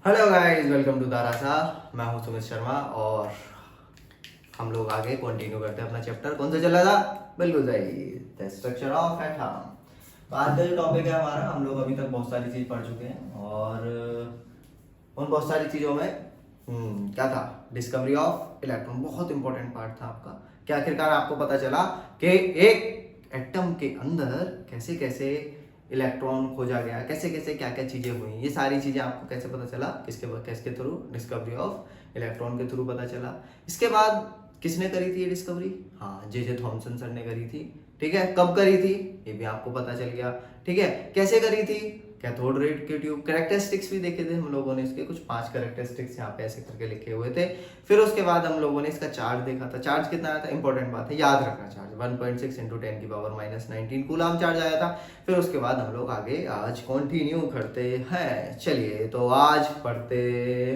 Hello guys, welcome to दारासा। मैं हूं सुमित शर्मा और हम लोग आगे कंटिन्यू करते हैं अपना चैप्टर। कौन सा चला था? बिल्कुल सही, द स्ट्रक्चर ऑफ एटम। आज का जो टॉपिक है हमारा, हम लोग अभी तक बहुत सारी चीज पढ़ चुके हैं और उन बहुत सारी चीजों में क्या था, डिस्कवरी ऑफ इलेक्ट्रॉन बहुत इंपॉर्टेंट पार्ट था आपका। कि आखिरकार आपको पता चला कि एक एटम के अंदर कैसे कैसे इलेक्ट्रॉन खोजा गया, कैसे कैसे क्या क्या चीजें हुई, ये सारी चीजें आपको कैसे पता चला, किसके थ्रू? डिस्कवरी ऑफ इलेक्ट्रॉन के थ्रू पता चला। इसके बाद किसने करी थी ये डिस्कवरी? हाँ, जे थॉमसन सर ने करी थी। ठीक है, कब करी थी ये भी आपको पता चल गया। ठीक है, कैसे करी थी? कैथोड रे के ट्यूब। कैरेक्टरिस्टिक्स भी देखे थे हम लोगों ने इसके, कुछ 5 कैरेक्टरिस्टिक्स यहाँ पे ऐसे करके लिखे हुए थे। फिर उसके बाद हम लोगों ने इसका चार्ज देखा था। चार्ज कितना आया था? इंपॉर्टेंट बात है, याद रखना। चार्ज 1.6 × 10⁻⁻19 कूलम चार्ज आया था। फिर उसके बाद हम लोग आगे आज कंटिन्यू करते हैं। चलिए, तो आज पढ़ते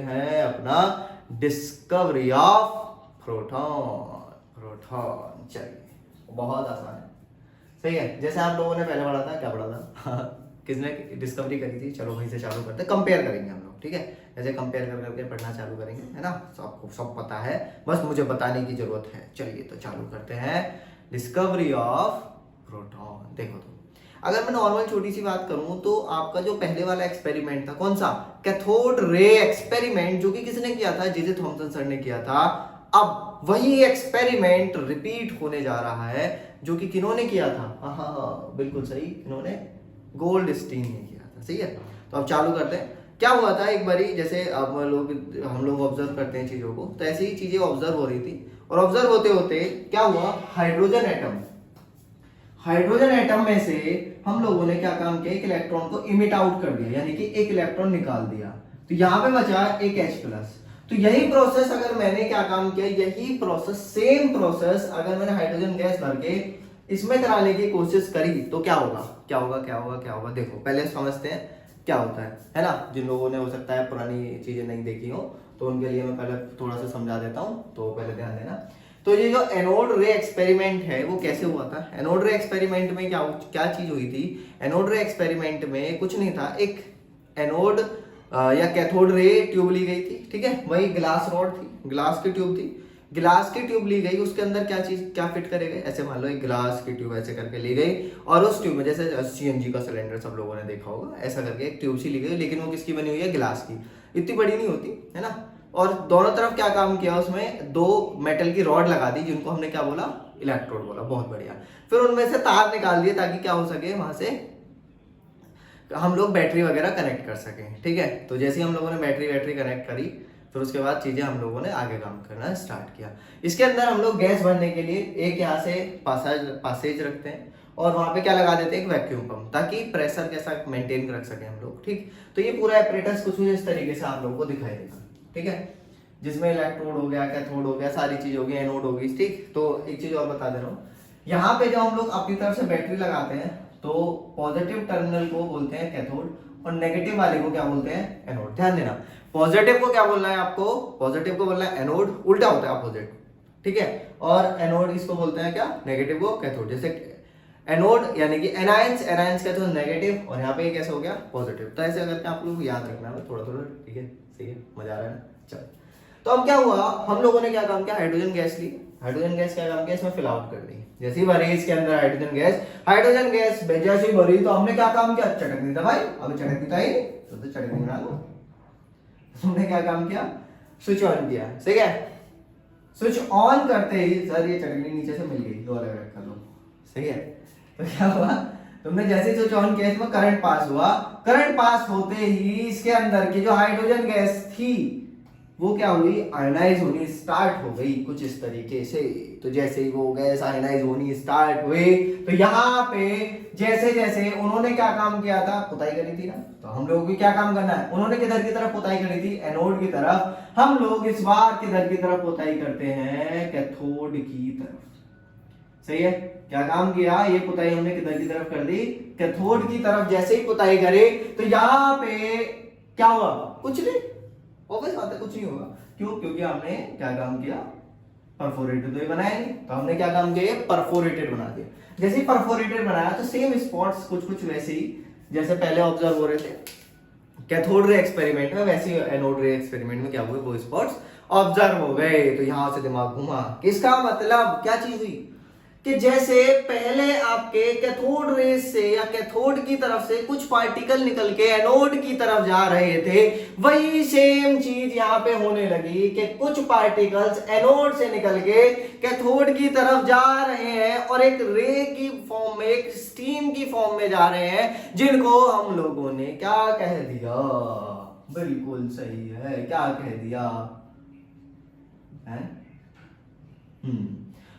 हैं अपना डिस्कवरी ऑफ प्रोटॉन। चलिए, बहुत आसान है, सही है। जैसे आप लोगों ने पहले पढ़ा था, क्या पढ़ा था? किसने डिस्कवरी करी थी? चलो वहीं से चालू करते हैं, कंपेयर करेंगे हम लोग। ठीक है, ऐसे कंपेयर कर करके पढ़ना चालू करेंगे, है ना। सबको सब पता है, बस मुझे बताने की जरूरत है। चलिए, तो चालू करते हैं डिस्कवरी ऑफ प्रोटॉन। देखो, तो अगर मैं नॉर्मल छोटी सी बात करूं तो आपका जो पहले वाला एक्सपेरिमेंट था, कौन सा? कैथोड रे एक्सपेरिमेंट, जो कि किसने किया था? जे थॉमसन सर ने किया था। अब वही एक्सपेरिमेंट रिपीट होने जा रहा है, जो कि किन्होंने किया था? हाँ, बिल्कुल सही, इन्होंने गोल्डस्टीन ने किया था। सही है, तो अब चालू करते हैं। क्या हुआ था एक बारी, जैसे अब हम लोग ऑब्जर्व करते हैं चीजों को, तो ऐसी ही चीजें ऑब्जर्व हो रही थी और ऑब्जर्व होते होते क्या हुआ? हाइड्रोजन एटम में से हम लोगों ने क्या काम किया? एक इलेक्ट्रॉन को इमिट आउट कर दिया, यानी कि एक इलेक्ट्रॉन निकाल दिया। तो यहां पे बचा एक H+। तो यही प्रोसेस अगर मैंने क्या काम किया, यही प्रोसेस, सेम प्रोसेस अगर मैंने हाइड्रोजन गैस भर के इसमें कराने की कोशिश करी तो क्या होगा? क्या होगा? क्या होगा? क्या होगा? देखो, पहले समझते हैं क्या होता है ना। जिन लोगों ने हो सकता है पुरानी चीजें नहीं देखी हो, तो उनके लिए मैं पहले थोड़ा सा समझा देता हूं, तो पहले ध्यान देना। तो ये जो एनोड रे एक्सपेरिमेंट है वो कैसे हुआ था? एनोड रे एक्सपेरिमेंट में क्या चीज हुई थी? एनोड रे एक्सपेरिमेंट में कुछ नहीं था, एक एनोड या कैथोड रे ट्यूब ली गई थी। ठीक है, वही ग्लास रॉड थी, ग्लास की ट्यूब थी। ग्लास की ट्यूब ली गई, उसके अंदर क्या फिट करेंगे? ऐसे मान लो एक ग्लास की ट्यूब ऐसे करके ली गई और उस ट्यूब में, जैसे सीएनजी का सिलेंडर सब लोगों ने देखा होगा, ऐसा करके एक ट्यूब सी ली गई, लेकिन वो किसकी बनी हुई है? ग्लास की। इतनी बड़ी नहीं होती, है ना। और दोनों तरफ क्या काम किया? उसमें 2 मेटल की रॉड लगा दी, जिनको हमने क्या बोला? इलेक्ट्रोड बोला। बहुत बढ़िया। फिर उनमें से तार निकाल दिए ताकि क्या हो सके, वहां से हम लोग बैटरी वगैरह कनेक्ट कर सकें। ठीक है, तो जैसे ही हम लोगों ने बैटरी कनेक्ट करी, फिर उसके बाद चीजें हम लोगों ने आगे काम करना स्टार्ट किया। इसके अंदर हम लोग गैस भरने के लिए एक यहाँ से पासेज रखते हैं और वहां पे क्या लगा देते हैं? एक वैक्यूम पंप, ताकि प्रेशर कैसा मेंटेन रख सके हम लोग। ठीक, तो ये पूरा एपरेटस कुछ इस तरीके से आप लोगों को दिखाई देगा। ठीक है, जिसमें इलेक्ट्रोड हो गया, कैथोड हो गया, सारी चीज होगी, एनोड होगी। ठीक, तो एक चीज और बता दे रहा हूँ, यहाँ पे जब हम लोग अपनी तरफ से बैटरी लगाते हैं तो पॉजिटिव टर्मिनल को बोलते हैं कैथोड और नेगेटिव वाले को क्या बोलते हैं? एनोड। ध्यान देना, पॉजिटिव को क्या बोलना है आपको? पॉजिटिव को बोलना है एनोड, उल्टा होता है अपोजिट। ठीक है, और एनोड इसको बोलते हैं क्या? नेगेटिव को कैथोड। जैसे एनोड यानी कि एनायंस का तो नेगेटिव, और यहाँ पे कैसे हो गया? पॉजिटिव। तो ऐसे करके आप लोग को याद रखना है थोड़ा थोड़ा। ठीक है, सही है, मजा आ रहा है ना। चलो, तो अब क्या हुआ, हम लोगों ने क्या काम किया? हाइड्रोजन गैस ली। हाइड्रोजन गैस क्या काम किया? इसमें फिल आउट कर दी। जैसे ही भरी इसके अंदर हाइड्रोजन गैस जैसे ही भरी, तो हमने क्या काम किया? चटकनी दबाई। अब चटकनी था ही तो चटकनी बना लो। हमने क्या काम किया? स्विच ऑन किया। ठीक है, स्विच ऑन करते ही सर ये चटकनी नीचे से मिल गई, दो अलग अलग कर लो। सही है, तो क्या हुआ? तुमने जैसे स्विच ऑन किया, इसमें करंट पास हुआ। करंट पास होते ही इसके अंदर की जो हाइड्रोजन गैस थी वो क्या हुई? आयनाइज होनी स्टार्ट हो गई, कुछ इस तरीके से। तो जैसे ही वो गैस आयनाइज होनी स्टार्ट हुई, तो यहाँ पे जैसे जैसे उन्होंने क्या काम किया था? पुताई करी थी ना। तो हम लोगों को क्या काम करना है? उन्होंने किधर की तरफ पुताई करी थी? एनोड की तरफ। हम लोग इस बार किधर की तरफ पुताई करते हैं? कैथोड की तरफ। सही है, क्या काम किया? ये पुताई हमने किधर की तरफ कर दी? कैथोड की तरफ। जैसे ही पुताई करे तो यहाँ पे क्या हुआ? कुछ नहीं, ऑब्वियस बात है, कुछ नहीं होगा। क्यों? क्योंकि हमने क्या काम किया? परफोरेटेड तो ये बनाया नहीं, तो हमने क्या काम किया? परफोरेटेड बना दिया। जैसे ही परफोरेटेड बनाया तो सेम स्पॉट्स कुछ कुछ वैसे ही जैसे पहले ऑब्जर्व हो रहे थे। कैथोड रे एक्सपेरिमेंट में, वैसे एनोड रे एक्सपेरिमेंट में क्या हुए, वो स्पॉट्स ऑब्जर्व हो गए। तो यहां से दिमाग घुमा, किसका मतलब क्या चीज हुई कि जैसे पहले आपके कैथोड रेस से या कैथोड की तरफ से कुछ पार्टिकल निकल के एनोड की तरफ जा रहे थे, वही सेम चीज यहां पे होने लगी कि कुछ पार्टिकल्स एनोड से निकल के कैथोड की तरफ जा रहे हैं और एक रे की फॉर्म में, एक स्टीम की फॉर्म में जा रहे हैं, जिनको हम लोगों ने क्या कह दिया, बिल्कुल सही है, क्या कह दिया है?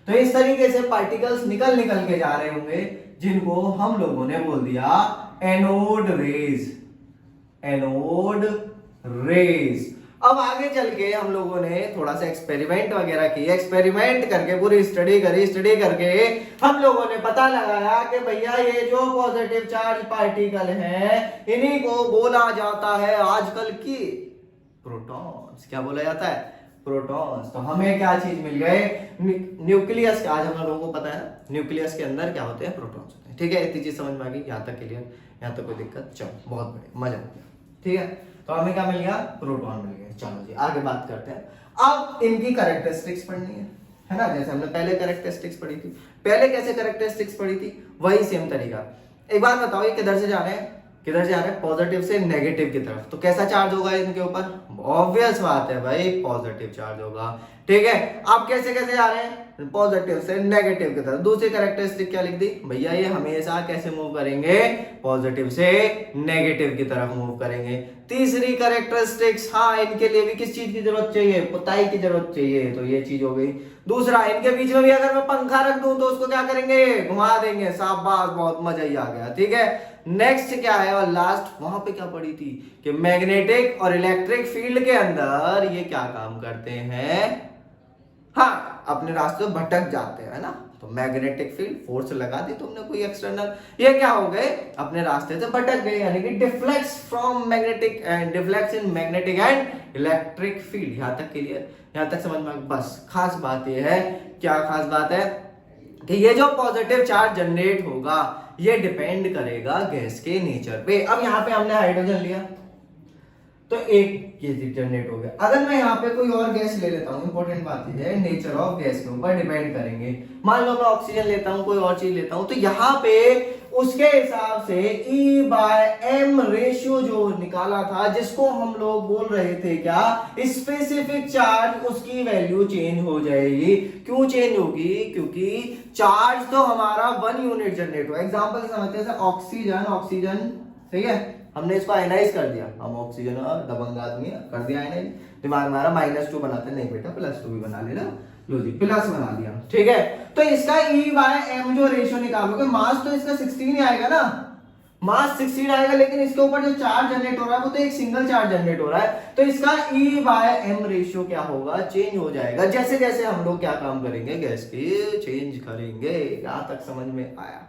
तो इस तरीके से पार्टिकल्स निकल निकल के जा रहे होंगे, जिनको हम लोगों ने बोल दिया एनोड रेज, एनोड रेज। अब आगे चल के हम लोगों ने थोड़ा सा एक्सपेरिमेंट वगैरह किया, एक्सपेरिमेंट करके पूरी स्टडी करी, स्टडी करके हम लोगों ने पता लगाया कि भैया ये जो पॉजिटिव चार्ज पार्टिकल हैं, इन्हीं को बोला जाता है आजकल की प्रोटॉन्स। क्या बोला जाता है? प्रोटॉन्स। तो हमें क्या चीज मिल गए? न्यूक्लियस। आज हम लोगों को पता है न्यूक्लियस के अंदर क्या होते हैं? प्रोटॉन्स होते हैं। ठीक है, इतनी चीज समझ में आ गई, यहाँ तक क्लियर? यहाँ तक कोई दिक्कत? चलो, बहुत बढ़िया, मजा आ गया। ठीक है, तो हमें क्या मिल गया? प्रोटॉन मिल गए। चलो जी, आगे बात करते हैं। अब इनकी कैरेक्टरिस्टिक्स पढ़नी है ना? जैसे हमने पहले कैरेक्टरिस्टिक्स पढ़ी थी, पहले कैसे कैरेक्टरिस्टिक्स पढ़ी थी, वही सेम तरीका। एक बात बताओ, ये किधर से जा रहे हैं? किधर जा रहे हैं? पॉजिटिव से नेगेटिव की तरफ। तो कैसा चार्ज होगा इनके ऊपर? ऑब्वियस बात है भाई, पॉजिटिव चार्ज होगा। ठीक है, आप कैसे कैसे जा रहे हैं? पॉजिटिव से नेगेटिव की तरफ। दूसरी कैरेक्टरिस्टिक क्या लिख दी भैया? ये हमेशा कैसे मूव करेंगे? पॉजिटिव से नेगेटिव की तरफ मूव करेंगे। तीसरी कैरेक्टरिस्टिक्स, हाँ, इनके लिए भी किस चीज की जरूरत चाहिए? पुताई की जरूरत चाहिए, तो ये चीज हो गई। दूसरा, इनके बीच में भी अगर मैं पंखा रख दूं तो उसको क्या करेंगे? घुमा देंगे। शाबाश, बहुत मजा ही आ गया। ठीक है, नेक्स्ट क्या है? और लास्ट, वहां पे क्या पढ़ी थी कि मैग्नेटिक और इलेक्ट्रिक फील्ड के अंदर ये क्या काम करते हैं? हाँ, अपने रास्ते भटक जाते हैं ना। तो मैग्नेटिक फील्ड फोर्स लगा दी तुमने कोई एक्सटर्नल, ये क्या हो गए? अपने रास्ते से भटक गए, यानी कि deflects from magnetic and deflects in magnetic and electric field. यहां तक क्लियर? यहां तक समझ में? बस खास बात ये है, क्या खास बात है? कि ये जो पॉजिटिव चार्ज जनरेट होगा, ये डिपेंड करेगा गैस के नेचर पे। अब यहां पे हमने हाइड्रोजन लिया तो एक केस जनरेट हो गया। अगर मैं यहाँ पे कोई और गैस ले लेता हूँ, इंपॉर्टेंट बात है, नेचर ऑफ गैस के ऊपर डिपेंड करेंगे। मान लो मैं ऑक्सीजन लेता हूँ, कोई और चीज लेता हूँ, तो यहाँ पे उसके हिसाब से E/M रेशियो जो निकाला था, जिसको हम लोग बोल रहे थे क्या? स्पेसिफिक चार्ज, उसकी वैल्यू चेंज हो जाएगी। क्यों चेंज होगी? क्योंकि चार्ज तो हमारा 1 यूनिट जनरेट हुआ। एग्जाम्पल समझते हैं, ऑक्सीजन, ऑक्सीजन, ठीक है, हमने इसको आयनाइज कर दिया। हम ऑक्सीजन और दबंग आदमी कर दिया आयनाइज। दिमाग हमारा -2 बनाते नहीं बेटा, +2 भी बना लेना। लो जी, प्लस बना दिया। ठीक है, तो इसका E/M जो रेशियो निकालोगे, मास तो इसका 16 ही आएगा ना, मास 16 आएगा, लेकिन इसके ऊपर जो चार्ज जनरेट हो रहा है वो तो एक सिंगल चार्ज जनरेट हो रहा है। तो इसका E/M रेशियो क्या होगा? चेंज हो जाएगा। जैसे जैसे हम लोग क्या काम करेंगे? गैस की चेंज करेंगे। यहां तक समझ में आया?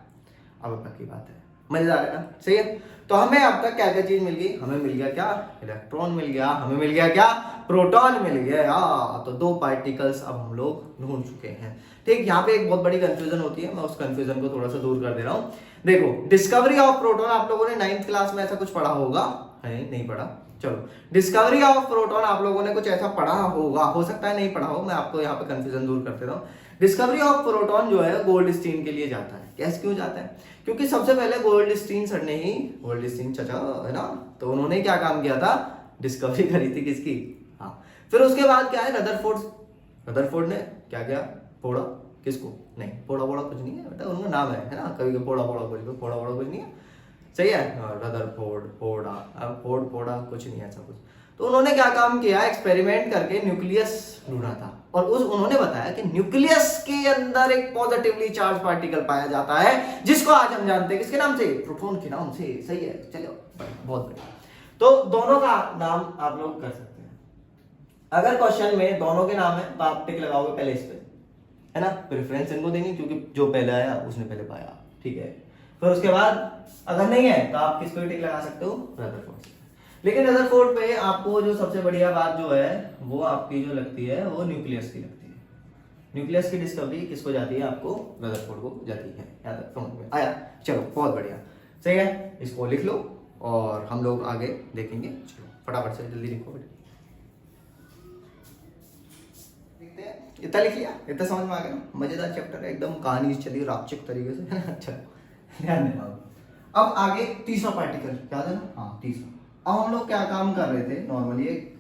अब बाकी बात है, मजेदार है ना? सही है। तो हमें अब तक क्या क्या चीज मिल गई? हमें मिल गया क्या? इलेक्ट्रॉन मिल गया। हमें मिल गया क्या? प्रोटॉन मिल गया। तो 2 पार्टिकल्स अब हम लोग ढूंढ चुके हैं। ठीक, यहाँ पे एक बहुत बड़ी कंफ्यूजन होती है, मैं उस कंफ्यूजन को थोड़ा सा दूर कर दे रहा हूँ। देखो, डिस्कवरी ऑफ प्रोटॉन आप लोगों ने 9th क्लास में ऐसा कुछ पढ़ा होगा, है नहीं पढ़ा? चलो, डिस्कवरी ऑफ प्रोटॉन आप लोगों ने कुछ ऐसा पढ़ा होगा, हो सकता है नहीं पढ़ा हो, मैं आपको यहाँ पे कंफ्यूजन दूर कर देता हूँ। डिस्कवरी ऑफ प्रोटॉन जो है गोल्डस्टीन के लिए जाता है। कैसे क्यों जाता है? क्योंकि सबसे पहले गोल्डस्टीन सर ने ही, गोल्डस्टीन चचा है ना, तो उन्होंने क्या काम किया था? डिस्कवरी करी थी किसकी? हाँ। फिर उसके बाद क्या है? रदरफोर्ड ने क्या किया? फोड़ा। किसको? नहीं, फोड़ा कुछ नहीं है बेटा, उनका नाम है ना, कभी फोड़ा कुछ नहीं है। सही है, रदरफोर्ड, फोड़ा कुछ नहीं है ऐसा कुछ। तो उन्होंने क्या काम किया? एक्सपेरिमेंट करके न्यूक्लियस ढूंढा था, और उन्होंने बताया कि न्यूक्लियस के अंदर एक पॉजिटिवली चार्ज पार्टिकल पाया जाता है, जिसको आज हम जानते हैं किसके नाम से? प्रोटॉन के नाम से। सही है, चलो, बहुत बढ़िया। तो दोनों का नाम आप लोग कर सकते हैं। अगर क्वेश्चन में दोनों के नाम है तो आप टिक लगाओगे पहले इस पे, है ना? प्रेफरेंस इनको देंगे क्योंकि जो पहले आया उसने पहले पाया। ठीक है, फिर उसके बाद अगर नहीं है तो आप किसको टिक लगा सकते हो? रदरफोर्ड। लेकिन रदरफोर्ड पे आपको जो सबसे बढ़िया बात जो है वो आपकी जो लगती है वो न्यूक्लियस की लगती है। न्यूक्लियस की डिस्कवरी किसको जाती है? आपको रदरफोर्ड को जाती है। याद समझ में आया? चलो, बहुत बढ़िया, सही है। इसको लिख लो और हम लोग आगे देखेंगे। चलो फटाफट से जल्दी लिखो। देखते हैं, इतना लिख लिया, इतना समझ में आ गया। मजेदार चैप्टर है एकदम, कहानी चली रापचिक तरीके से। अच्छा ध्यान देना। अब आगे तीसरा पार्टिकल याद है ना? हाँ तीसरा। अब हम लोग क्या काम कर रहे थे, नॉर्मली एक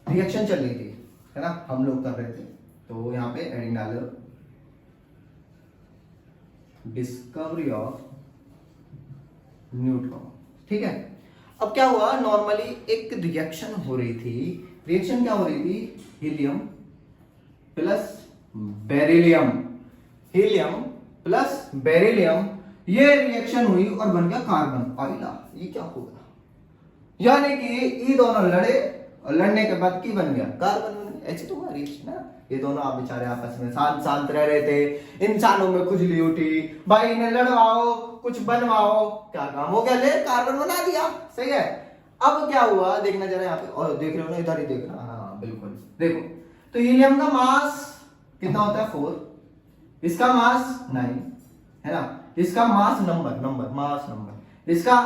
रिएक्शन चल रही थी है ना, हम लोग कर रहे थे। तो यहाँ पे एडिंग डालो, डिस्कवरी ऑफ न्यूट्रॉन। ठीक है। अब क्या हुआ, नॉर्मली एक रिएक्शन हो रही थी। रिएक्शन क्या हो रही थी, helium plus beryllium, helium plus beryllium, ये रिएक्शन हुई और बन गया कार्बन। आइला ये क्या होगा, यानी कि ये दोनों लड़े और लड़ने के बाद की बन गया कार्बन। ऐसी तो हुआ रिएक्शन है। ये दोनों आप बेचारे आपस में शांत शांत रह रहे थे, इंसानों में खुजली उठी, भाई इन्हें लड़वाओ कुछ बनवाओ, क्या काम हो गया, ले कार्बन बना दिया। सही है। अब क्या हुआ देखना जरा यहाँ पे, और देख रहे हो ना, इधर ही देख रहा। हाँ बिल्कुल देखो, तो हीलियम का मास कितना होता है 4, इसका मास 9 है ना, इसका मास नंबर मास नंबर, इसका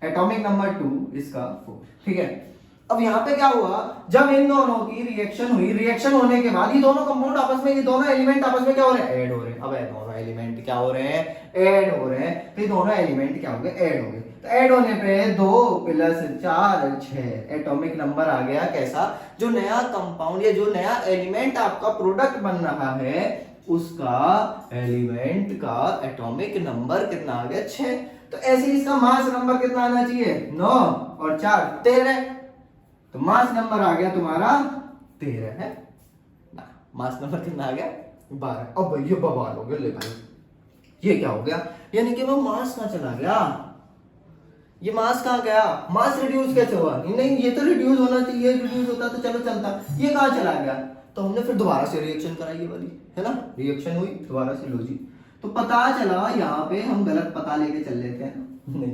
एटॉमिक नंबर 2, इसका 4। ठीक है। अब यहाँ पे क्या हुआ, जब इन दोनों की रिएक्शन हुई, रिएक्शन होने के बाद ये दोनों कंपाउंड आपस में, ये दोनों एलिमेंट आपस में क्या हो रहे हैं, ऐड हो रहे हैं। अब ये दोनों एलिमेंट क्या हो रहे हैं, ऐड हो रहे हैं। तो ये दोनों एलिमेंट क्या हो गए, ऐड हो गए। तो ऐड होने पे 2 + 4 6 एटॉमिक नंबर आ गया। कैसा, जो नया कंपाउंड या जो नया एलिमेंट आपका प्रोडक्ट बन रहा है, उसका एलिमेंट का एटॉमिक नंबर कितना आ गया, 6। तो ऐसे इसका मास नंबर कितना आना चाहिए, 9 और 4 13। तो मास नंबर आ गया तुम्हारा 13 है ना, मास नंबर कितना आ गया 12। अब ये बवाल हो गया, ले भाई ये क्या हो गया, यानी कि वो मास कहां चला गया, ये मास कहां गया, मास रिड्यूस कैसे हुआ, नहीं ये तो रिड्यूस होना चाहिए, रिड्यूस होता तो चलो चलता, ये कहां चला गया। तो हमने फिर दोबारा से रिएक्शन कराई ये वाली है ना, रिएक्शन हुई दोबारा से, लो जी। तो पता चला यहाँ पे हम गलत पता लेके चल लेते हैं, नहीं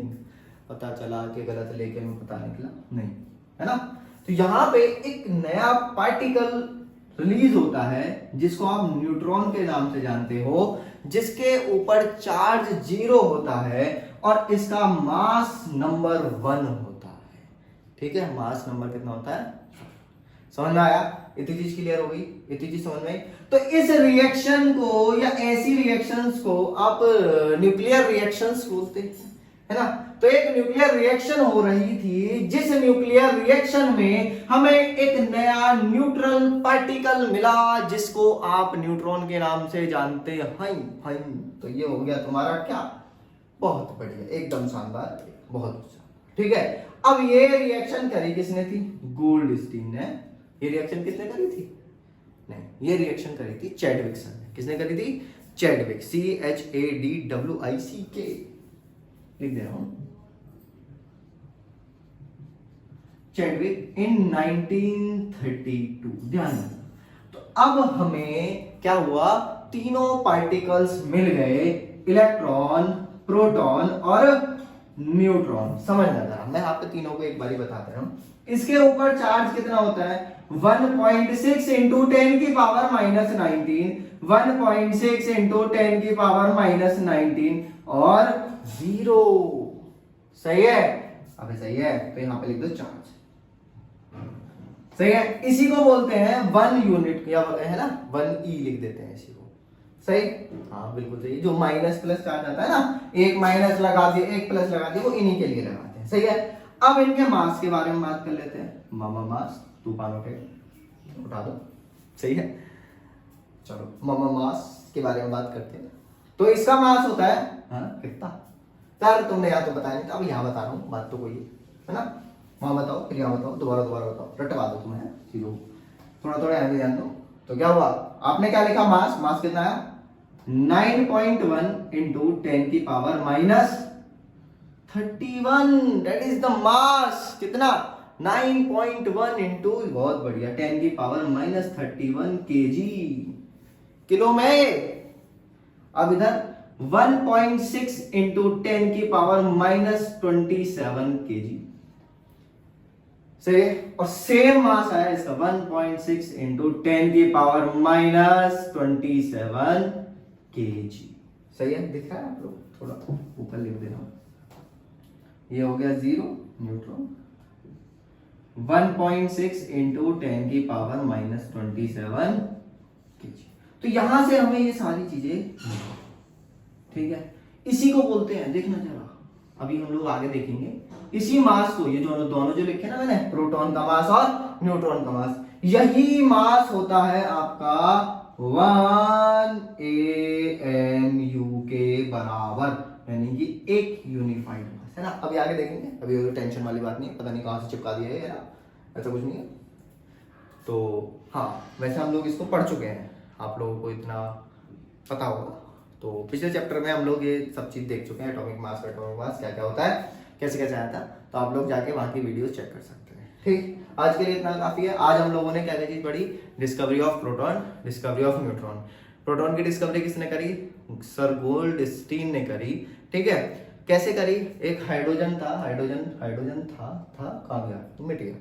पता चला कि गलत लेके हमें पता निकला नहीं, है ना। तो यहाँ पे एक नया पार्टिकल रिलीज होता है जिसको आप न्यूट्रॉन के नाम से जानते हो, जिसके ऊपर चार्ज 0 होता है और इसका मास नंबर 1 होता है। ठीक है, मास नंबर कितना होता है, समझ में आया, इतनी चीज क्लियर हो गई, इतनी चीज समझ में आई। तो इस रिएक्शन को या ऐसी रिएक्शंस को आप न्यूक्लियर रिएक्शंस बोलते हैं, है ना। तो एक न्यूक्लियर रिएक्शन हो रही थी, जिस न्यूक्लियर रिएक्शन में हमें एक नया न्यूट्रल पार्टिकल मिला जिसको आप न्यूट्रॉन के नाम से जानते हैं। तो ये हो गया तुम्हारा क्या, बहुत बढ़िया, एकदम शानदार, बहुत अच्छा। ठीक है। अब ये रिएक्शन करी किसने थी, गोल्डस्टीन ने। ये रिएक्शन किसने करी थी, नहीं ये रिएक्शन करी थी चैडविक सर ने। किसने करी थी, चैडविक, CHADWICK लिख दे रहा हूं, चैडविक इन 1932। ध्यान दो। तो अब हमें क्या हुआ, तीनों पार्टिकल्स मिल गए, इलेक्ट्रॉन, प्रोटॉन और न्यूट्रॉन। समझना जरा, मैं आपको तीनों को एक बारी बताता हूं। इसके ऊपर चार्ज कितना होता है, 1.6 इंटू 10 की पावर माइनस 19, 1.6 इंटू 10 की पावर माइनस 19 और 0। सही है, अब सही है, तो यहां पे लिख दो चार्ज। सही है, इसी को बोलते हैं 1 यूनिट, या है ना 1E लिख देते हैं इसी को। सही, हाँ बिल्कुल सही। जो माइनस प्लस चार्ज आता है ना, एक माइनस लगा दिए एक प्लस लगा दिए, वो इन्हीं के लिए लगाते हैं। सही है। अब इनके मास के बारे में बात कर लेते हैं। मामा मास, तूफान उठा दो। सही है, चलो मामा मास के बारे में बात करते हैं। तो इसका मास होता है कितना, सर तुमने यहाँ तो बताया नहीं, अब यहाँ बता रहा हूँ, बात तो कोई है ना। वहां बताओ, फिर यहाँ बताओ, दोबारा बताओ, रटवा दो तुम्हें चीजों, थोड़ा यहाँ ध्यान दो। तो क्या हुआ, आपने क्या लिखा, मास कितना है 9.1 इंटू 10 की power minus 31, that is the mass. कितना, 9.1 इंटू, बहुत बढ़िया, 10 की पावर माइनस 31 kg, किलो में। अब इधर 1.6 इंटू 10 की पावर माइनस 27 kg। सही, और सेम मास आया इसका 1.6 इंटू 10 की पावर माइनस 27 kg। सही है, दिख रहा है आप लोग, थोड़ा ऊपर लिख देना, ये हो गया 0 न्यूट्रॉन, 1.6 इंटू 10 की पावर -27 kg। तो यहां से हमें ये सारी चीजें, ठीक है, इसी को बोलते हैं, देखना जरा, अभी हम लोग आगे देखेंगे, इसी मास को, ये दोनों जो लिखे ना मैंने, प्रोटॉन का मास और न्यूट्रॉन का मास, यही मास होता है आपका 1 AMU के बराबर, यानी कि एक यूनिफाइड मास है ना। अभी आगे देखेंगे, अभी टेंशन वाली बात नहीं, पता नहीं कहां से चिपका दिया है ना, ऐसा कुछ नहीं है। तो हाँ, वैसे हम लोग इसको पढ़ चुके हैं, आप लोगों को इतना पता होगा। तो पिछले चैप्टर में हम लोग ये सब चीज देख चुके हैं, एटॉमिक मास क्या क्या होता है, कैसे कैसे आता है, तो आप लोग जाके वहां की वीडियोस चेक कर सकते हैं। ठीक, आज के लिए इतना काफी है। आज हम लोगों ने क्या क्या चीज पढ़ी, discovery of proton, discovery of neutron. Proton की डिस्कवरी किसने करी, सर गोल्डस्टीन ने करी, ठीक है। कैसे करी, एक हाइड्रोजन था, हाइड्रोजन था कहाँ गया, मिट गया,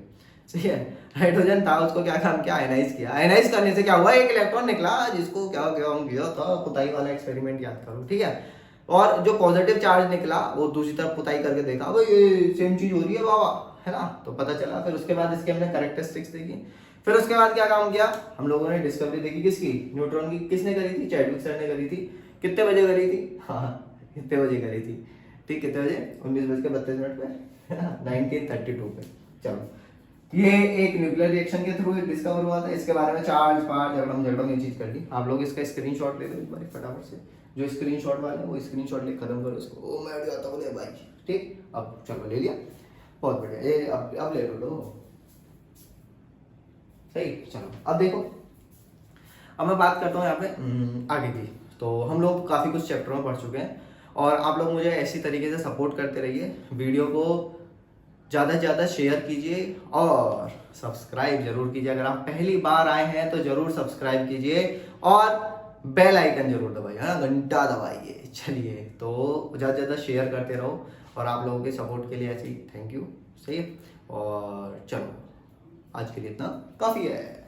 ठीक है, हाइड्रोजन था, उसको क्या काम किया, आयनाइज किया। आयनाइज करने से क्या हुआ, एक इलेक्ट्रॉन निकला, जिसको क्या किया था, पुताई वाला एक्सपेरिमेंट याद करो, ठीक है। और जो पॉजिटिव चार्ज निकला, वो दूसरी तरफ पुताई करके देखा, भाई ये सेम चीज हो रही है बाबा, है ना, तो पता चला। फिर उसके बाद इसके हमने कैरेक्टरिस्टिक्स देखी। फिर उसके बाद क्या काम किया, हम लोगों ने डिस्कवरी देखी किसकी, न्यूट्रॉन की। किसने करी थी, चैडविक सर ने करी थी। कितने बजे करी थी, हाँ कितने बजे करी थी, ठीक, कितने बजे, 19:32 पे 1932 पे। चलो, ये एक न्यूक्लियर रिएक्शन के थ्रू डिस्कवर हुआ था। इसके बारे में चार्ज पार्ट झगड़म ये चीज कर ली। आप लोग इसका स्क्रीनशॉट ले लो एक बार फटाफट से, जो स्क्रीनशॉट वाले वो स्क्रीनशॉट ले खत्म करो इसको। ओ मैं भी आता हूँ ले भाई, ठीक। अब चलो, ले लिया, बहुत बढ़िया। ये अब ले लो, सही। चलो अब देखो, अब मैं बात करता हूँ यहाँ पे आगे की। तो हम लोग काफी कुछ चैप्टर में पढ़ चुके हैं, और आप लोग मुझे ऐसी तरीके से सपोर्ट करते रहिए। वीडियो को ज़्यादा से ज़्यादा शेयर कीजिए और सब्सक्राइब जरूर कीजिए। अगर आप पहली बार आए हैं तो जरूर सब्सक्राइब कीजिए और बेल आइकन जरूर दबाइए, है ना, घंटा दबाइए। चलिए, तो ज़्यादा से ज़्यादा शेयर करते रहो, और आप लोगों के सपोर्ट के लिए ऐसे ही थैंक यू, सही है। और चलो, आज के लिए इतना काफ़ी है।